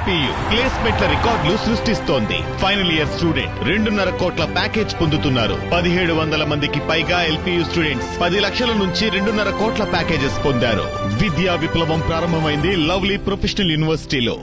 LPU ప్లేస్మెంట్ల రికార్డులు సృష్టిస్తోంది. Final year student 2.5 కోట్ల ప్యాకేజ్ పొందుతున్నారు. 1700 మందికి పైగా ఎల్పీయూ స్టూడెంట్స్ 10 లక్షల నుంచి 2.5 కోట్ల ప్యాకేజెస్ పొందారు. విద్యా విప్లవం ప్రారంభమైంది లవ్లీ ప్రొఫెషనల్ యూనివర్సిటీలో.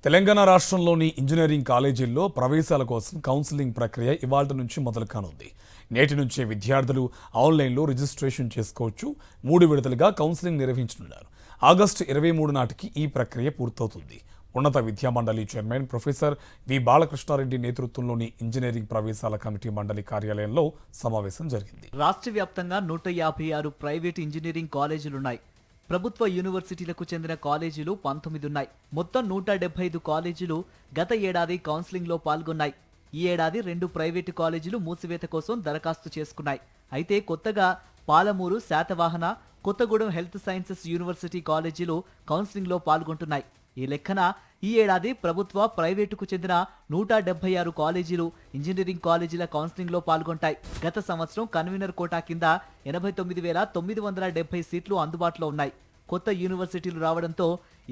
తెలంగాణ రాష్ట్రంలోని ఇంజనీరింగ్ కాలేజీల్లో ప్రవేశాల కోసం కౌన్సిలింగ్ ప్రక్రియ ఇవాళ్టి నుంచి మొదలు కానుంది. నేటి నుంచే విద్యార్థులు ఆన్లైన్లో రిజిస్ట్రేషన్ చేసుకోవచ్చు. 3 విడతలుగా కౌన్సిలింగ్ నిర్వహించనున్నారు. ఆగస్టు 23 నాటికి ఈ ప్రక్రియ పూర్తవుతుంది. ఉన్నత విద్యా మండలి చైర్మన్ ప్రొఫెసర్ వి బాలకృష్ణారెడ్డి నేతృత్వంలోని ఇంజనీరింగ్ ప్రవేశాల కమిటీ మండలి కార్యాలయంలో సమావేశం జరిగింది. రాష్ట్ర వ్యాప్తంగా 156 ప్రైవేటు ఇంజనీరింగ్ కాలేజీలున్నాయి. ప్రభుత్వ యూనివర్సిటీలకు చెందిన కాలేజీలు 19 ఉన్నాయి. మొత్తం 175 కాలేజీలు గత ఏడాది కౌన్సిలింగ్లో పాల్గొన్నాయి. ఈ ఏడాది 2 ప్రైవేటు కాలేజీలు మూసివేత కోసం దరఖాస్తు చేసుకున్నాయి. అయితే కొత్తగా Palamuru, Satavahana, Kothagudem health sciences university కాలేజీలు కౌన్సిలింగ్లో పాల్గొంటున్నాయి. ఈ లెక్కన ఈ ఏడాది ప్రభుత్వ, ప్రైవేటుకు చెందిన 176 కాలేజీలు ఇంజనీరింగ్ కాలేజీల కౌన్సిలింగ్లో పాల్గొంటాయి. గత సంవత్సరం కన్వీనర్ కోటా కింద 89,970 సీట్లు అందుబాటులో ఉన్నాయి. కొత్త యూనివర్సిటీలు రావడంతో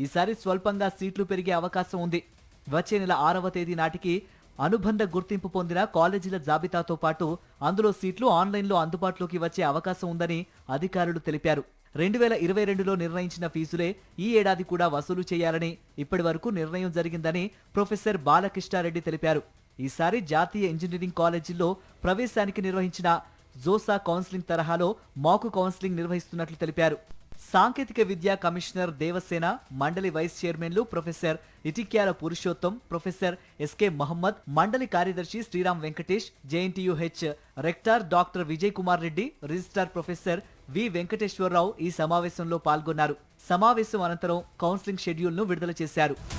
ఈసారి స్వల్పంగా సీట్లు పెరిగే అవకాశం ఉంది. వచ్చే నెల 6వ తేదీ నాటికి అనుబంధ గుర్తింపు పొందిన కాలేజీల జాబితాతో పాటు అందులో సీట్లు ఆన్లైన్లో అందుబాటులోకి వచ్చే అవకాశం ఉందని అధికారులు తెలిపారు. 2022లో నిర్ణయించిన ఫీజులే ఈ ఏడాది కూడా వసూలు చేయాలని ఇప్పటి వరకు నిర్ణయం జరిగిందని ప్రొఫెసర్ బాలకృష్ణారెడ్డి తెలిపారు. ఈసారి జాతీయ ఇంజనీరింగ్ కాలేజీల్లో ప్రవేశానికి నిర్వహించిన జోసా కౌన్సిలింగ్ తరహాలో మాకు కౌన్సిలింగ్ నిర్వహిస్తున్నట్లు తెలిపారు. సాంకేతిక విద్యా కమిషనర్ దేవసేన, మండలి వైస్ చైర్మన్లు professor Itikyala Purushottam, professor S K Mohammed, మండలి కార్యదర్శి Sriram Venkatesh, JNTUH rector doctor Vijay Kumar Reddy, registrar professor V Venkateswara Rao ఈ సమావేశంలో పాల్గొన్నారు. సమావేశం అనంతరం కౌన్సిలింగ్ షెడ్యూల్ను విడుదల చేశారు.